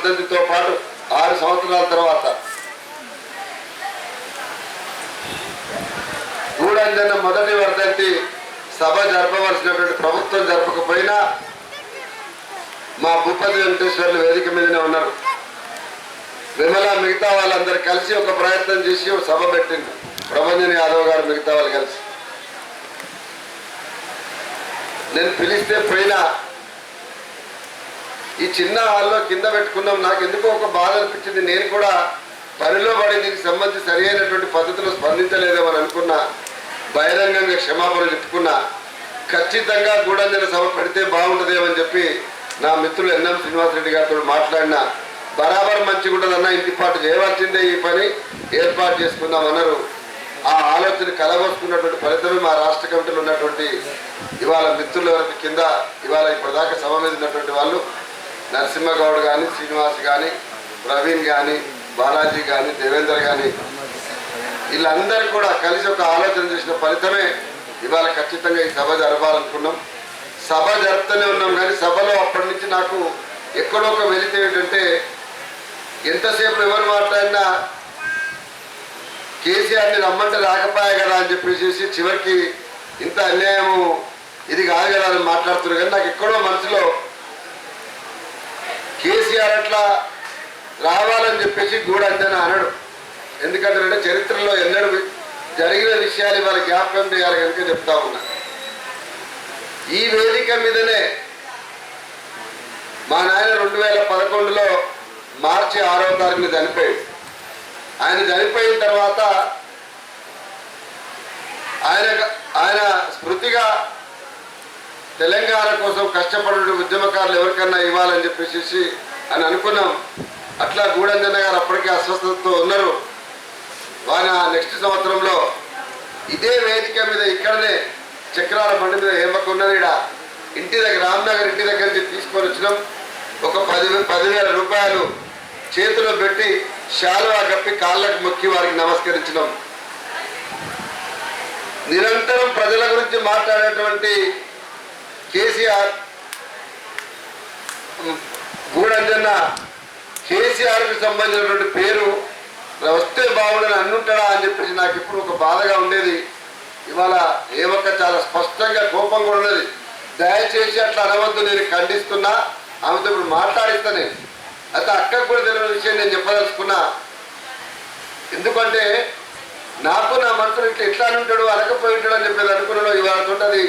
వర్ధంతితో పాటు 6 సంవత్సరాల తర్వాత గూడంజన్న మొదటి వర్ధంతి సభ జరపవలసినటువంటి ప్రభుత్వం జరపకపోయినా మా భూపతి వెంకటేశ్వర్లు వేదిక మీదనే ఉన్నారు. విమల మిగతా వాళ్ళందరూ కలిసి ఒక ప్రయత్నం చేసి ఒక సభ పెట్టింది. ప్రభంజన్ యాదవ్ గారు మిగతా వాళ్ళు కలిసి నేను పిలిస్తే పోయినా ఈ చిన్న హాల్లో కింద పెట్టుకున్నాం. నాకు ఎందుకో ఒక బాధ అనిపించింది. నేను కూడా పనిలో పడి దీనికి సంబంధించి సరి అయినటువంటి పద్ధతిలో స్పందించలేదేమని అనుకున్నా. బహిరంగంగా క్షమాపణ చెప్పుకున్నా. ఖచ్చితంగా గూడంజన సభ పెడితే బాగుంటుందేమని చెప్పి నా మిత్రులు ఎన్ఎం శ్రీనివాసరెడ్డి గారితో మాట్లాడినా. బరాబర్ మంచిగా ఉంటుందన్న, ఇంటిపాటు చేయవలసిందే, ఈ పని ఏర్పాటు చేసుకుందామన్నారు. ఆ ఆలోచన కలగొసుకున్నటువంటి ఫలితమే మా రాష్ట్ర కమిటీలో ఉన్నటువంటి ఇవాళ మిత్రుల వరకు కింద ఇవాళ ఇప్పటిదాకా సభ మీద ఉన్నటువంటి వాళ్ళు నరసింహగౌడ్ కానీ, శ్రీనివాస్ కానీ, ప్రవీణ్ కానీ, బాలాజీ కానీ, దేవేందర్ కానీ, వీళ్ళందరూ కూడా కలిసి ఒక ఆలోచన చేసిన ఫలితమే ఇవాళ ఖచ్చితంగా ఈ సభ జరపాలనుకున్నాం. సభ జరుపుతూనే ఉన్నాం. కానీ సభలో అప్పటి నుంచి నాకు ఎక్కడో ఒక వెళితే ఏంటంటే ఎంతసేపు ఎవరు మాట్లాడినా కేసీఆర్ని రమ్మంటే రాకపోయా కదా అని చెప్పేసి చివరికి ఇంత అన్యాయము ఇది కాదు కదా అని మాట్లాడుతున్నారు. కానీ నాకు ఎక్కడో మనసులో కేసీఆర్ అట్లా రావాలని చెప్పేసి గూడంజన అనడు. ఎందుకంటే చరిత్రలో ఎన్నడూ జరిగిన విషయాలు ఇవాళ జ్ఞాపకం చేయాలి కనుక చెప్తా ఉన్నా. ఈ వేదిక మీదనే మా నాయన 2011లో మార్చి 6వ తారీఖున చనిపోయాడు. ఆయన చనిపోయిన తర్వాత ఆయన స్మృతిగా తెలంగాణ కోసం కష్టపడే ఉద్యమకారులు ఎవరికన్నా ఇవ్వాలని చెప్పేసి అని అనుకున్నాం. అట్లా గూడంజన గారు అప్పటికే అస్వస్థతతో ఉన్నారు. ఆయన నెక్స్ట్ సంవత్సరంలో ఇదే వేదిక మీద ఇక్కడనే చక్రాల బండి మీద ఏమకున్నది ఇంటి దగ్గర రామ్నగర్ ఇంటి దగ్గర నుంచి తీసుకొని వచ్చినాం. ఒక 10,000 రూపాయలు చేతిలో పెట్టి శాలువా కప్పి కాళ్ళకు మొక్కి వారికి నమస్కరించినాం. నిరంతరం ప్రజల గురించి మాట్లాడేటువంటి కేసీఆర్ గూడంజన్న కేసీఆర్కి సంబంధించినటువంటి పేరు వస్తే బాగుండని అన్నుంటాడా అని చెప్పేసి నాకు ఇప్పుడు ఒక బాధగా ఉండేది. ఇవాళ ఏమక్క చాలా స్పష్టంగా కోపం కూడా ఉన్నది. దయచేసి అట్లా అనవద్దు, నేను ఖండిస్తున్నా, ఆమెతో ఇప్పుడు మాట్లాడిస్తానే. అయితే అక్కకు కూడా తెలియని విషయం నేను చెప్పదలుచుకున్నా. ఎందుకంటే నాకు నా మనసులో ఇట్లా ఎట్లా అని ఉంటాడు అనకపోయి ఉంటాడు అని చెప్పేది అనుకున్నాడు. ఇవాళ ఉంటుంది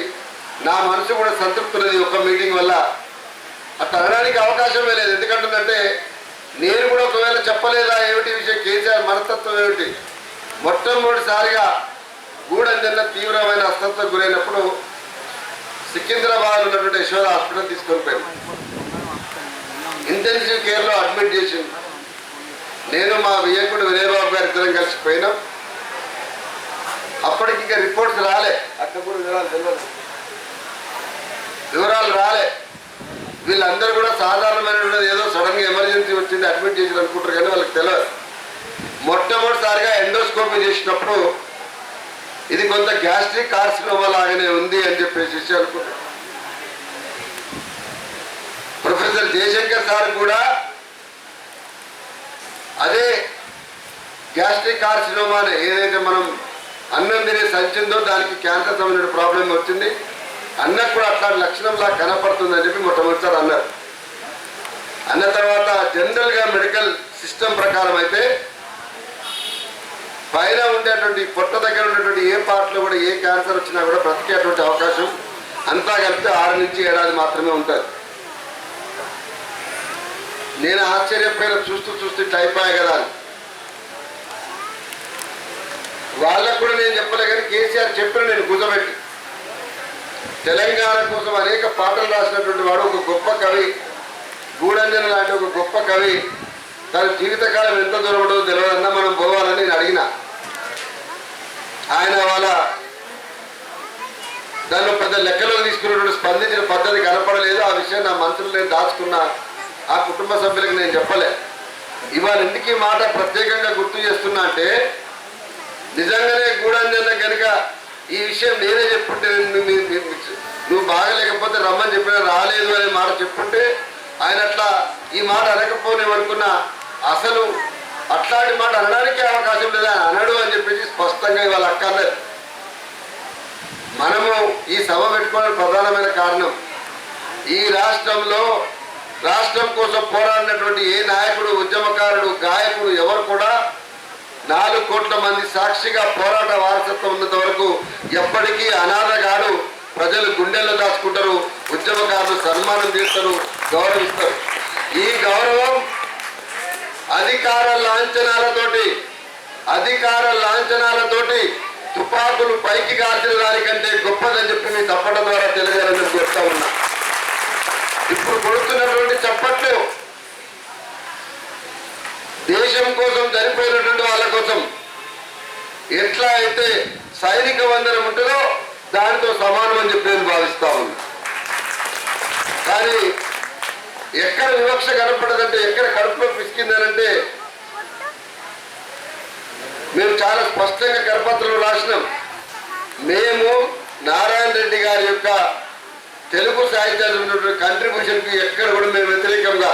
నా మనసు కూడా సంతృప్తున్నది ఒక మీటింగ్ వల్ల. అట్లా అనడానికి అవకాశమే లేదు. ఎందుకంటుందంటే నేను కూడా ఒకవేళ చెప్పలేదా ఏమిటి విషయం, కేసీఆర్ మనస్తత్వం ఏమిటి. మొట్టమొదటిసారిగా గూడంజన్న తీవ్రమైన అస్వస్థతకు గురైనప్పుడు సికింద్రాబాద్ ఉన్నటువంటి యశోద హాస్పిటల్ తీసుకొని పోయాను. ఇంటెన్సివ్ కేర్లో అడ్మిట్ చేసింది. నేను మా వియ్యంకుడు వినయబాబు గారు ఇద్దరం కలిసిపోయినాం. అప్పటికి ఇంకా రిపోర్ట్స్ రాలే, అక్కడ కూడా వివరాలు రాలే. వీళ్ళందరూ కూడా సాధారణమైనటువంటి ఏదో సడన్ గా ఎమర్జెన్సీ వచ్చింది అడ్మిట్ చేసి అనుకుంటారు, కానీ వాళ్ళకి తెలియదు. మొట్టమొదటిసారిగా ఎండోస్కోపీ చేసినప్పుడు ఇది కొంత గ్యాస్ట్రిక్ కార్సినోమా లాగానే ఉంది అని చెప్పేసి అనుకుంటారు. ప్రొఫెసర్ జయశంకర్ సార్ కూడా అదే గ్యాస్ట్రిక్ కార్సినోమానే, ఏదైతే మనం అన్నం తినే సంచిందో దానికి క్యాన్సర్ సంబంధించిన ప్రాబ్లం వచ్చింది, అన్నకు కూడా అట్లాంటి లక్షణంలా కనపడుతుంది అని చెప్పి మొట్టమొదటిసారి అన్నారు. అన్న తర్వాత జనరల్గా మెడికల్ సిస్టమ్ ప్రకారం అయితే పైన ఉండేటువంటి పొట్ట దగ్గర ఉన్నటువంటి ఏ పార్ట్లో కూడా ఏ క్యాన్సర్ వచ్చినా కూడా బ్రతికేటువంటి అవకాశం అంతా కలిపితే 6 నుంచి 7 ఏడాది మాత్రమే ఉంటుంది. నేను ఆశ్చర్యపోయిన చూస్తూ ఇట్లా అయిపోయాయి కదా అని. వాళ్ళకు కూడా నేను చెప్పలే, కానీ కేసీఆర్ చెప్పిన నేను కూర్చోబెట్టి తెలంగాణ కోసం అనేక పాటలు రాసినటువంటి వాడు ఒక గొప్ప కవి. గూడంజన లాంటి ఒక గొప్ప కవి తన జీవితకాలం ఎంత దూరం ఉండదో తెలియదన్నా మనం పోవాలని నేను అడిగిన. ఆయన వాళ్ళ దానిలో పెద్ద లెక్కలో తీసుకున్నటువంటి స్పందించిన పద్ధతి కనపడలేదు. ఆ విషయం నా మనసులో నేను దాచుకున్న. ఆ కుటుంబ సభ్యులకు నేను చెప్పలే. ఇవాళ ఎందుకు ఈ మాట ప్రత్యేకంగా గుర్తు చేస్తున్నా అంటే, నిజంగానే గూడంజన కనుక ఈ విషయం నేనే చెప్పుంటే, నువ్వు బాగలేకపోతే రమ్మని చెప్పినా రాలేదు అనే మాట చెప్పుంటే ఆయన అట్లా ఈ మాట అనకపోనేమనుకున్నా అసలు అట్లాంటి మాట అనడానికి అవకాశం లేదా అనడు అని చెప్పేసి స్పష్టంగా ఇవాళ అక్క అన్నది. మనము ఈ సభ పెట్టుకోవడానికి ప్రధానమైన కారణం ఈ రాష్ట్రంలో రాష్ట్రం కోసం పోరాడినటువంటి ఏ నాయకుడు, ఉద్యమకారుడు, గాయకుడు ఎవరు కూడా 4 కోట్ల మంది సాక్షిగా పోరాట వారసత్వం ఉన్నంత వరకు ఎప్పటికీ అనాథగాడు. ప్రజలు గుండెల్లో దాచుకుంటారు, ఉద్యమకారులు సన్మానం చేస్తారు, గౌరవిస్తారు. ఈ గౌరవం అధికార లాంఛనాలతోటి తుపాకులు పైకి కాల్చిన దానికంటే గొప్పదని చెప్పి మీ చప్పట్ల ద్వారా తెలియజేయాలని చెప్తా ఉన్నా. ఇప్పుడు కొడుతున్నటువంటి చప్పట్లు దేశం కోసం చనిపోయినటువంటి వాళ్ళ కోసం ఎట్లా అయితే సైనిక వందనం ఉంటుందో దానితో సమానం అని చెప్పి నేను భావిస్తా ఉన్నా. కానీ ఎక్కడ వివక్ష కనపడదంటే, ఎక్కడ కడుపులో పిసికిందనంటే, మేము చాలా స్పష్టంగా కరపత్రంలో రాసినాం. మేము నారాయణ రెడ్డి గారి యొక్క తెలుగు సాహిత్యాలు ఉన్నటువంటి కంట్రిబ్యూషన్కి ఎక్కడ కూడా మేము వ్యతిరేకంగా.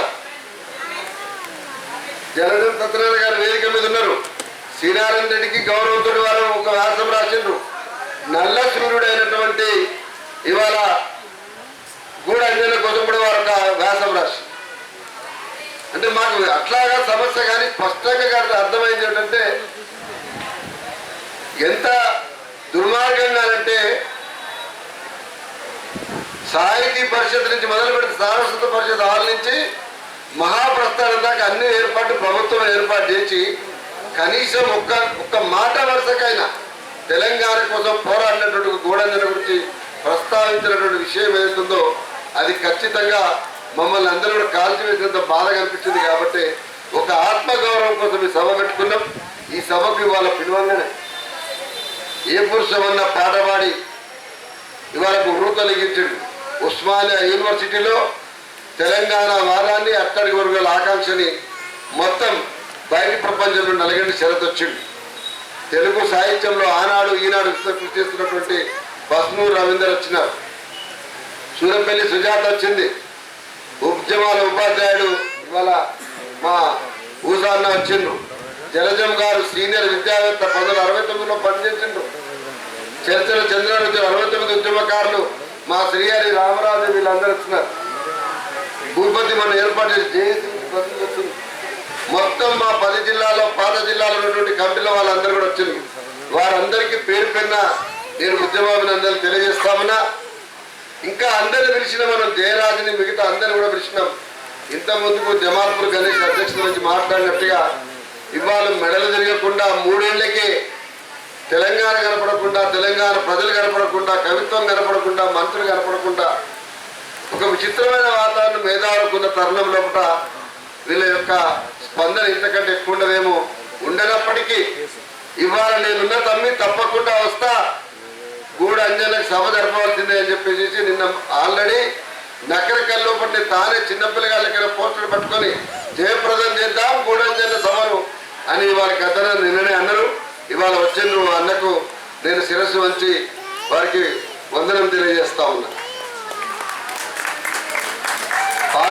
జనరల్ సత్యనారాయణ గారు వేదిక మీద ఉన్నారు. శ్రీనారాయణ రెడ్డికి గౌరవంతో వారు ఒక వ్యాసం రాసిండ్రు. నల్ల సూర్యుడైనటువంటి ఇవాళ గూఢంజనుల కోసం కూడా వారు ఒక వ్యాసం రాసి, అంటే మాకు అట్లాగా సమస్య కానీ స్పష్టంగా అర్థమైంది ఏంటంటే ఎంత దుర్మార్గంగానంటే సాహితీ పరిషత్ నుంచి మొదలు పెడితే సారస్వత పరిషత్ హాల్ నుంచి మహాప్రస్థానం దాకా అన్ని ప్రభుత్వం ఏర్పాటు చేసి కనీసం ఒక్క మాట వరుసకైనా తెలంగాణ కోసం పోరాడినటువంటి గూఢంజనుల గురించి ప్రస్తావించినటువంటి విషయం ఏదైతుందో అది ఖచ్చితంగా మమ్మల్ని అందరూ కూడా కాల్చివేసినంత బాధగా అనిపించింది. కాబట్టి ఒక ఆత్మగౌరవం కోసం ఈ సభ పెట్టుకున్నాం. ఈ సభకు ఇవాళ పిలువంగానే ఏ పురుషమన్న పాట పాడి ఇవాళ ఊరు తొలగించాడు. ఉస్మానియా యూనివర్సిటీలో తెలంగాణ వాదాన్ని, అట్టడి వర్గాల ఆకాంక్షని మొత్తం బయటి ప్రపంచంలో నలగండి షరతు వచ్చింది. తెలుగు సాహిత్యంలో ఆనాడు ఈనాడు కృషి చేస్తున్నటువంటి బస్నూరు రవీందర్ వచ్చినారు. సూరపల్లి సుజాత వచ్చింది. ఉద్యమాల ఉపాధ్యాయుడు ఇవాళ మా ఊసాన్న వచ్చిండ్రు. జలజం గారు సీనియర్ విద్యావేత్త 1969లో పనిచేసిండ్రు. చర్చలు చంద్రబాబు 69 ఉద్యమకారులు మా శ్రీహరి రామరాజు వీళ్ళందరూ వచ్చినారు. భూపతి మనం ఏర్పాటు చేసి జేఏసీ వస్తుంది. మొత్తం మా 10 జిల్లాలో పాత జిల్లాలో ఉన్నటువంటి కమిటీలో వాళ్ళందరూ కూడా వచ్చింది. వారందరికీ పేరు పెన్న నేను ఉద్యమాభినందనలు తెలియజేస్తామన్నా. ఇంకా అందరిని పిలిచిన మనం జయరాజుని మిగతా అందరిని కూడా పిలిచినాం. ఇంత ముందుకు జమాల్పూర్ గణేష్ అధ్యక్షుల నుంచి మాట్లాడినట్టుగా ఇవాళ మెడలు తిరగకుండా 3 ఏళ్లకే తెలంగాణ కనపడకుండా, తెలంగాణ ప్రజలు కనపడకుండా, కవిత్వం కనపడకుండా, మంత్రులు కనపడకుండా ఒక విచిత్రమైన వాతావరణం మేధావులకున్న తరుణం లోపల వీళ్ళ యొక్క స్పందన ఇంతకంటే ఎక్కువ ఉండదేమో. ఉండనప్పటికీ ఇవాళ నేనున్న తమ్మి తప్పకుండా వస్తా, గూఢంజనులకు సభ జరపవలసిందే అని చెప్పేసి నిన్న ఆల్రెడీ నకరకల్లో పట్టి తానే చిన్నపిల్లగాళ్ళకైనా పోస్టులు పట్టుకొని జయప్రదం చేద్దాం గూఢంజనుల సభను అని ఇవాళ కథన నిన్ననే అన్నారు. ఇవాళ వచ్చిండ్రు. అన్నకు నేను శిరస్సు వంచి వారికి వందనం తెలియజేస్తా ఉన్నా.